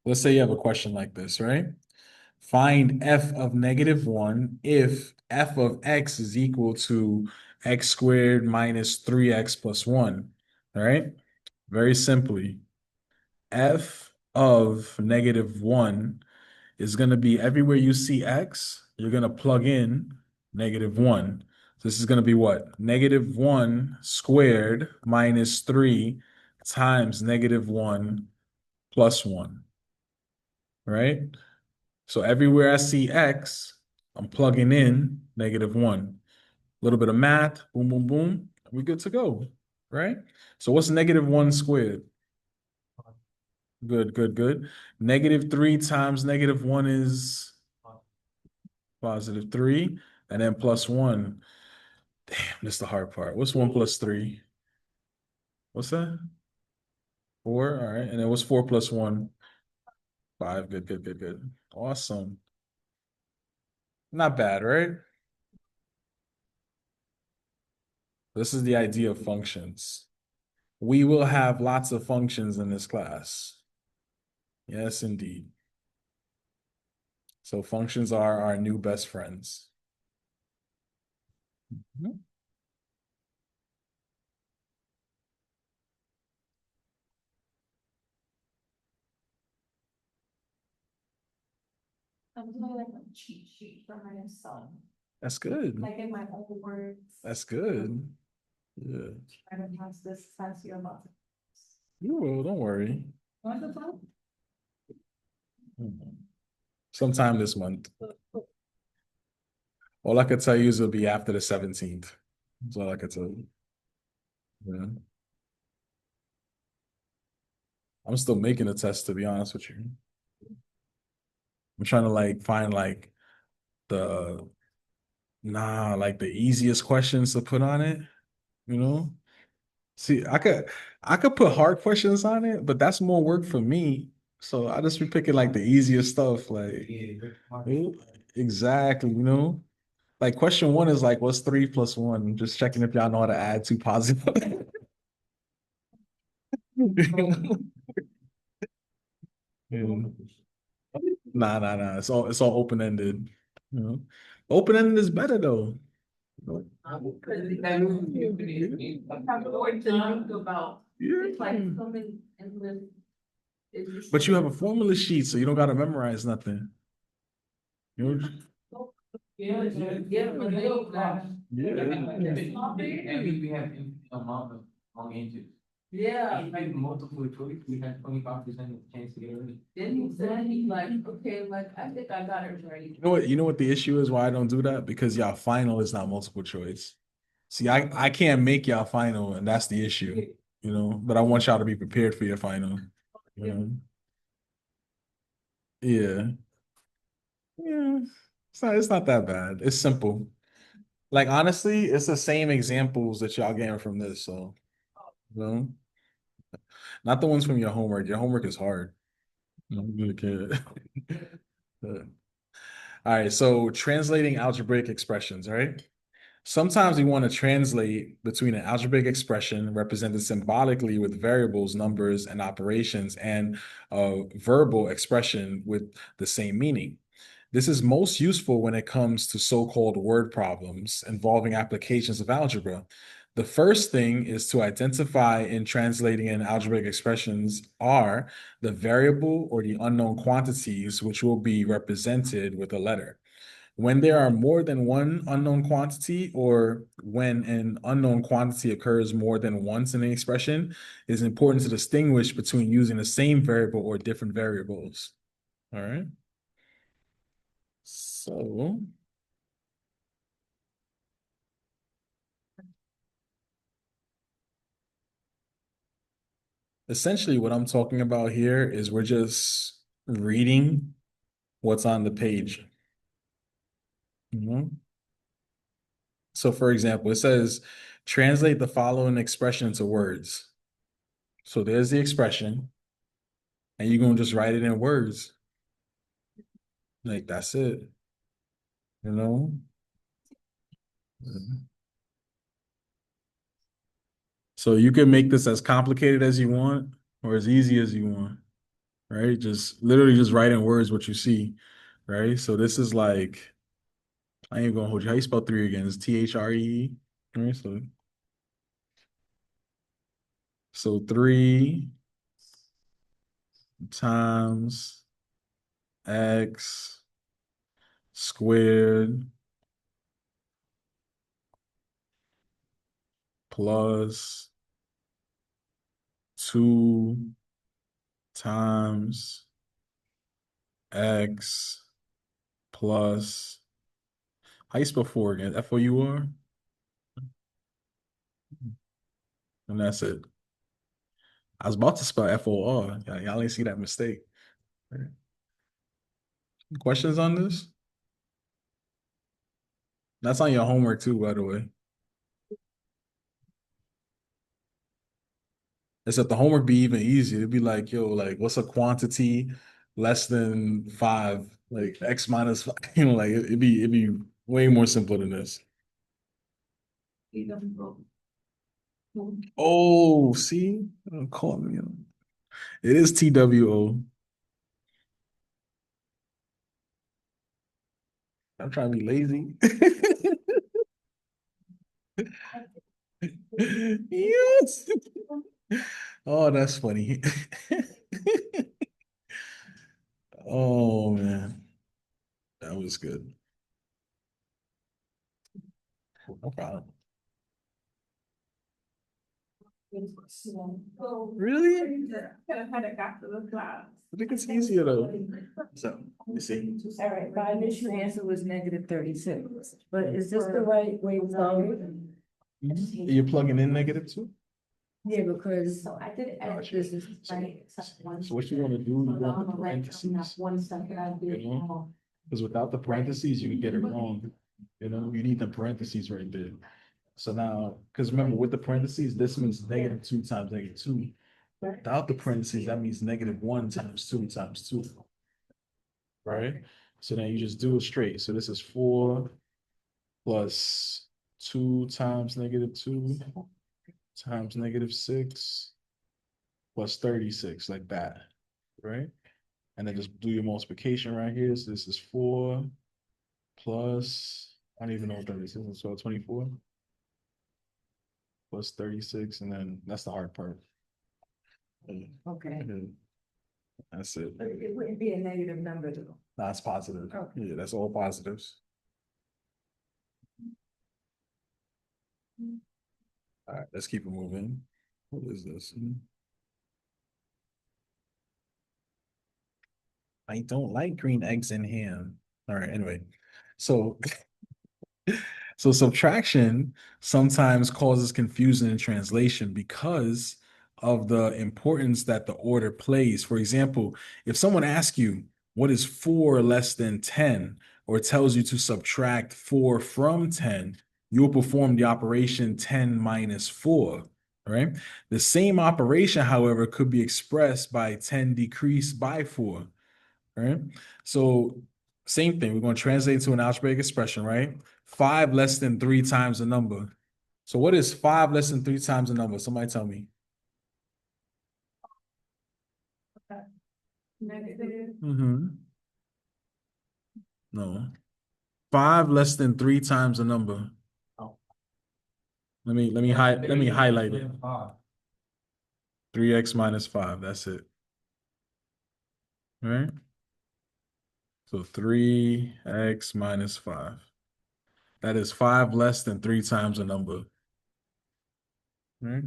Let's say you have a question like this, right? Find f of -1 if f of x is equal to x squared minus 3x plus 1. All right? Very simply, f of -1 is going to be everywhere you see x, you're going to plug in -1. So this is going to be what? -1 squared minus 3 times -1 plus 1. Right? So everywhere I see x, I'm plugging in -1. A little bit of math, boom, boom, boom. We're good to go, right? So what's -1 squared? Good, good, good. -3 times -1 is +3, and then plus 1. Damn, that's the hard part. What's 1 plus 3? What's that? 4, all right. And then what's 4 plus 1? 5, good, good, good, good. Awesome. Not bad, right? This is the idea of functions. We will have lots of functions in this class. Yes, indeed. So functions are our new best friends. Mhm. I'm doing like a cheat sheet for my son, That's good. like in my own words. That's good. Yeah. Trying to pass this test you're about to. You will, don't worry. Want the phone? Mhm. Sometime this month. All I could tell you is it'll be after the 17th. That's all I could tell you. Yeah. I'm still making a test, to be honest with you. I'm trying to like find like the like the easiest questions to put on it, you know? See, I could put hard questions on it, but that's more work for me. So I just be picking like the easiest stuff, like exactly, you know? Like question 1 is like, what's 3 plus 1? Just checking if y'all know how to add two positive. Yeah. Nah, nah, nah. It's all open-ended. You know? Open-ended is better though. Have more to think about. It's like Yeah. coming and live. It's just But you have a formula sheet, so you don't gotta memorize nothing. You know? Yeah, yeah, but they don't laugh. Yeah. And we have amount of long answers. Yeah. If like multiple choice, we had 25% chance to get it right. Then he said, he like, okay, like, I think I got it right. You know what the issue is why I don't do that? Because y'all final is not multiple choice. See, I can't make y'all final, and that's the issue. you know, but I want y'all to be prepared for your final. You know? Yeah. Yeah. It's not that bad. It's simple. Like honestly, it's the same examples that y'all getting from this. So, you know, not the ones from your homework. Your homework is hard. I'm good kid. All right, so translating algebraic expressions, right? Sometimes we want to translate between an algebraic expression represented symbolically with variables, numbers, and operations, and a verbal expression with the same meaning. This is most useful when it comes to so-called word problems involving applications of algebra. The first thing is to identify in translating in algebraic expressions are the variable or the unknown quantities which will be represented with a letter. When there are more than one unknown quantity, or when an unknown quantity occurs more than once in an expression, it is important to distinguish between using the same variable or different variables. All right. So essentially what I'm talking about here is we're just reading what's on the page. Mhm. So for example, it says translate the following expression into words. So there's the expression, and you're gonna just write it in words. Like that's it. You know? Mhm. So you can make this as complicated as you want or as easy as you want, right? Just literally just write in words what you see, right? So this is like, I ain't gonna hold you. How you spell three again? It's THRE, right? So 3 times x squared plus 2 times x plus, how you spell four again? Four? And that's it. I was about to spell FOR. Y'all ain't see that mistake. Questions on this? That's on your homework too, by the way. Except the homework be even easier. It'd be like, yo, like what's a quantity less than five? Like x minus five. You know, like it'd be way more simpler than this. Oh, see? Don't call me. It is TWO. I'm trying to be lazy. Yes. Oh, that's funny. Oh man, that was good. No problem. Really? Could have had it after the class. I think it's easier though. So, you see. All right, my initial answer was -36, but is this the right way to go? You're plugging in -2? Yeah, because I did Gotcha. this is So what you want to do, you want the parentheses, you know? Because without the parentheses, you can get it wrong. You know, you need the parentheses right there. So now, because remember, with the parentheses, this means -2 times -2. Without the parentheses, that means -1 times 2 times 2. Right? So then you just do it straight. So this is 4 plus 2 times -2 times -6 plus 36, like that. Right? And then just do your multiplication right here. So this is 4 plus, I don't even know what that is. So 24 plus 36, and then that's the hard part. Okay, And that's it. but it wouldn't be a negative number though. That's positive. Okay. Yeah, that's all positives. All right, let's keep it moving. What is this? I don't like green eggs and ham. All right, anyway. So so subtraction sometimes causes confusion in translation because of the importance that the order plays. For example, if someone asks you, what is 4 less than 10, or tells you to subtract 4 from 10, you'll perform the operation 10 minus 4, right? The same operation, however, could be expressed by 10 decreased by 4, right? So same thing, we're going to translate to an algebraic expression, right? 5 less than 3 times a number. So what is 5 less than 3 times a number? Somebody tell me. Negative. No. 5 less than 3 times a number. Let me highlight it. 3x minus 5. That's it. All right. So 3x minus 5. That is 5 less than 3 times a number. All right.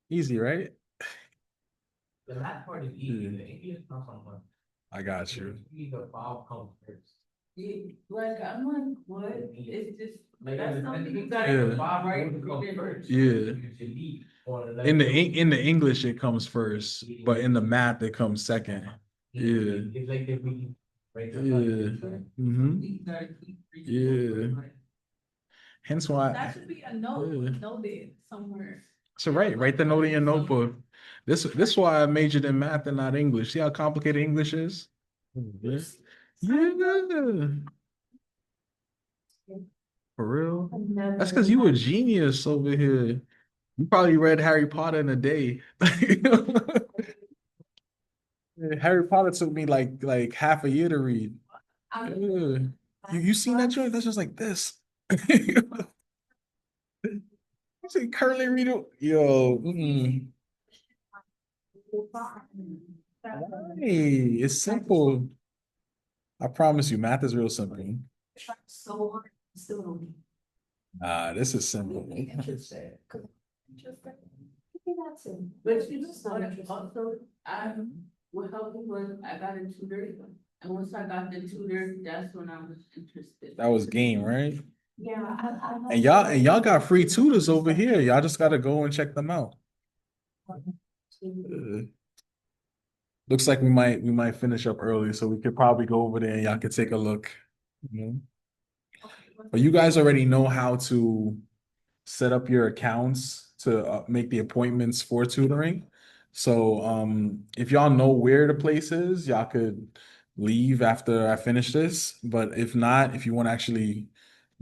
Easy, right? The last part is easy, the English comes on one. I got you. The vowel comes first. Yeah, like, I'm like, what? It's just, Like, that's and something the you gotta Yeah. go by, right? first. Yeah. You should leave or let In it the English it comes first, but in the math it comes second. Yeah. It's like if we right. Yeah. Mm-hmm. You gotta keep reading. Yeah. Hence why. That should be a Yeah. note, noted somewhere. So write the note in your notebook. This why I majored in math and not English. See how complicated English is? Yeah. Yeah. For real? That's because you a genius over here. You probably read Harry Potter in a day. Harry Potter took me like half a year to read. Yeah. You seen that joint? That's just like this. You say curly read it? Yo. Hey, it's simple. I promise you, math is real simple. So hard, still don't. This is simple. Interesting. But you just also, I, what helped me was I got a tutor, and once I got the tutor, that's when I was interested. That was game, right? Yeah. And y'all got free tutors over here. Y'all just gotta go and check them out. Looks like we might finish up early, so we could probably go over there and y'all could take a look. But you guys already know how to set up your accounts to make the appointments for tutoring. So if y'all know where the place is, y'all could leave after I finish this. But if not, if you want to actually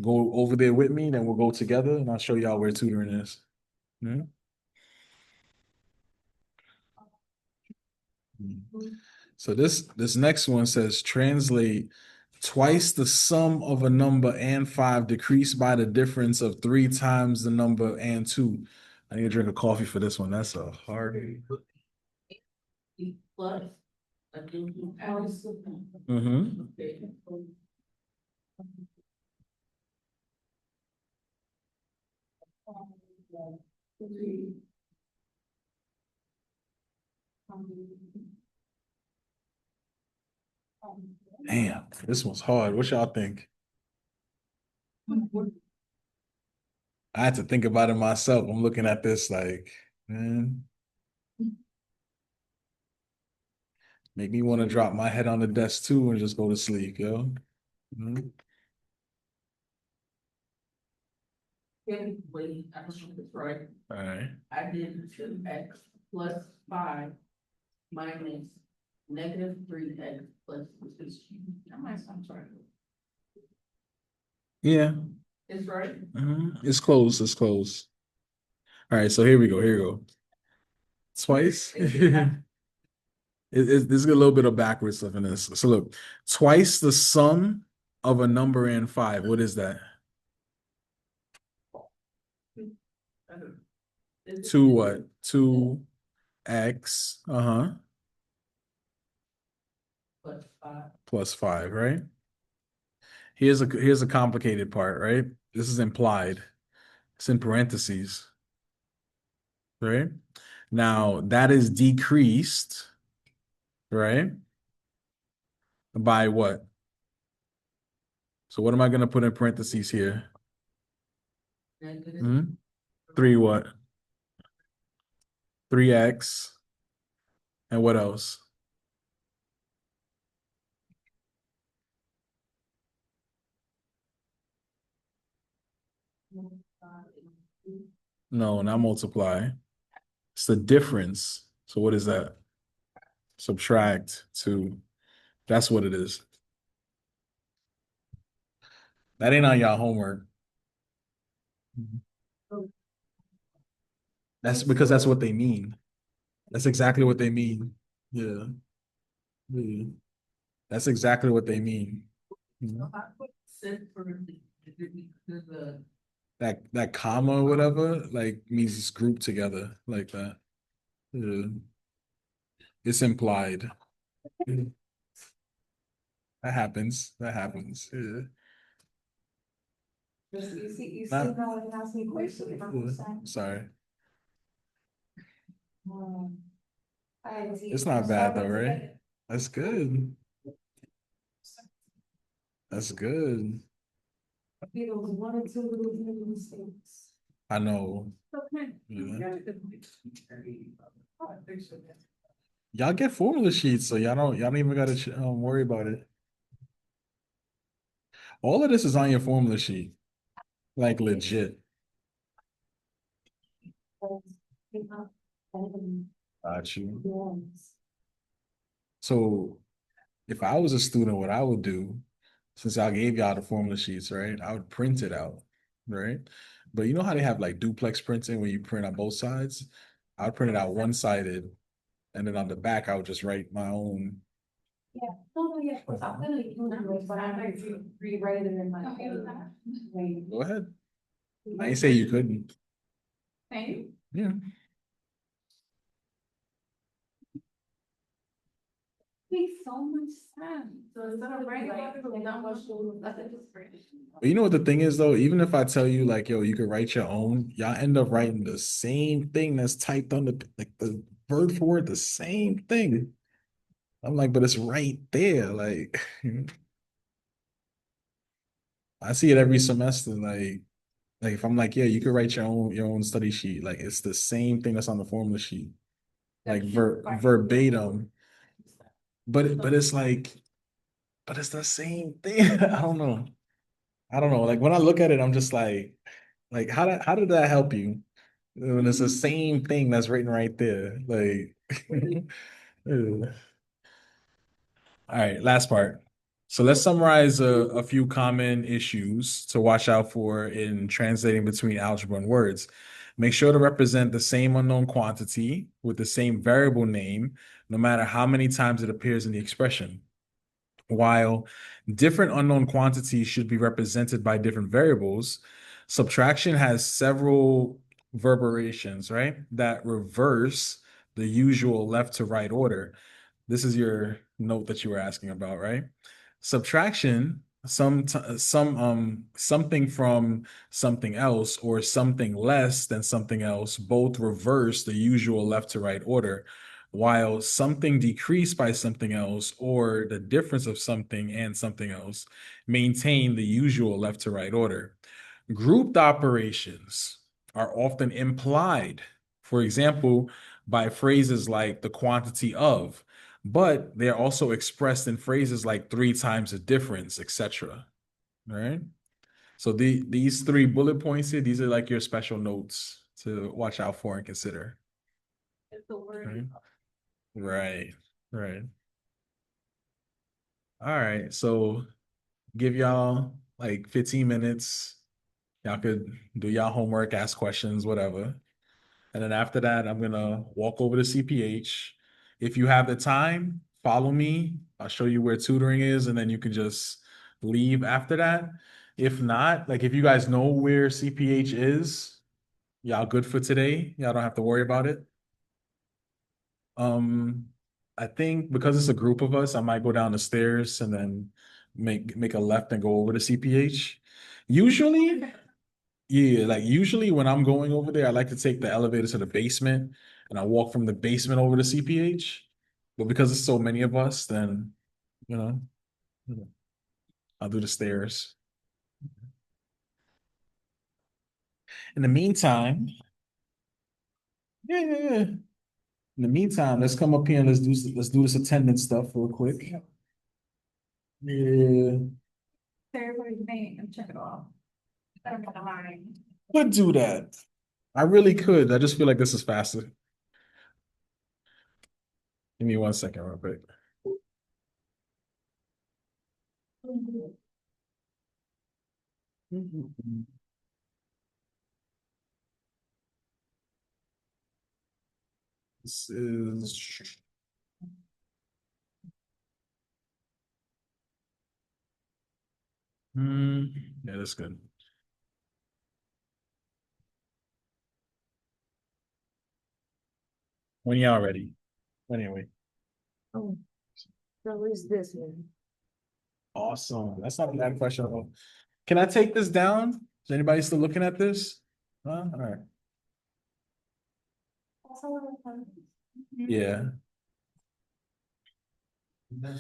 go over there with me, then we'll go together and I'll show y'all where tutoring is. Mhm. So this next one says translate twice the sum of a number and 5 decreased by the difference of 3 times the number and 2. I need to drink a coffee for this one. That's a hard. Plus, I think you add something. Mm-hmm. Okay. Damn, this one's hard. What y'all think? I had to think about it myself. I'm looking at this like, man, make me want to drop my head on the desk too and just go to sleep, yo. Mhm. Wait, I don't know if it's right. All right. I did 2x plus 5 minus negative 3x plus 6. I'm sorry. Yeah. It's right. It's close. It's close. All right. So here we go. Here we go. Twice. There's a little bit of backwards stuff in this. So look, twice the sum of a number and 5. What is that? 2 what? 2x. Plus 5. Plus 5, right? Here's a complicated part, right? This is implied. It's in parentheses. Right? Now that is decreased, right? By what? So what am I going to put in parentheses here? Negative. 3 what? 3x, and what else? No, not multiply. It's the difference. So what is that? Subtract 2. That's what it is. That ain't on y'all homework. That's because that's what they mean. That's exactly what they mean. Yeah. Yeah. That's exactly what they mean. Mhm. That comma or whatever, like means it's grouped together like that. Yeah. It's implied. That happens. That happens. Yeah. You see Not- how it asks me questions. Sorry. It's It's not bad though, right? That's good. That's good. It was one or two little mistakes. I know. Okay. Yeah. Y'all get formula sheets, so y'all don't even gotta worry about it. All of this is on your formula sheet, like legit. Got you. So if I was a student, what I would do, since I gave y'all the formula sheets, right? I would print it out, right? But you know how they have like duplex printing where you print on both sides? I would print it out one-sided, and then on the back, I would just write my own. Yeah, no, yeah, of course, I'm gonna do numbers, but I'm going to rewrite it in my own. Go ahead. I ain't say you couldn't. Thank Yeah. Makes so much sense. So instead of writing about it, like, not much, that's a different. But you know what the thing is though? Even if I tell you like, yo, you could write your own, y'all end up writing the same thing that's typed on the word for word, the same thing. I'm like, but it's right there. Like, I see it every semester. Like if I'm like, yeah, you could write your own study sheet. Like it's the same thing that's on the formula sheet, like verbatim. But it's like, but it's the same thing. I don't know. I don't know. Like when I look at it, I'm just like how did that help you? When it's the same thing that's written right there. Like, all right, last part. So let's summarize a few common issues to watch out for in translating between algebra and words. Make sure to represent the same unknown quantity with the same variable name, no matter how many times it appears in the expression. While different unknown quantities should be represented by different variables, subtraction has several verberations, right? That reverse the usual left to right order. This is your note that you were asking about, right? Subtraction, something from something else or something less than something else, both reverse the usual left to right order, while something decreased by something else or the difference of something and something else maintain the usual left to right order. Grouped operations are often implied, for example, by phrases like the quantity of, but they're also expressed in phrases like 3 times the difference, etc. All right. So these 3 bullet points here, these are like your special notes to watch out for and consider. It's the word. Right. Right. Right. All right. So give y'all like 15 minutes. Y'all could do y'all homework, ask questions, whatever. And then after that, I'm gonna walk over to CPH. If you have the time, follow me. I'll show you where tutoring is, and then you can just leave after that. If not, like if you guys know where CPH is, y'all good for today. Y'all don't have to worry about it. Um, I think because it's a group of us, I might go down the stairs and then make a left and go over to CPH. Usually, yeah, like usually when I'm going over there, I like to take the elevator to the basement and I walk from the basement over to CPH. But because there's so many of us, then you know, I'll do the stairs. In the meantime, yeah, yeah, yeah. In the meantime, let's come up here and let's do this attendance stuff real quick. Yeah, Everybody's name and check it off. I don't know mine. could do that. I really could. I just feel like this is faster. Give me 1 second, real quick. This is. Yeah, that's good. When y'all ready. Anyway, Oh, so is this one? awesome. That's not a bad question at all. Can I take this down? Is anybody still looking at this? All right. Yeah.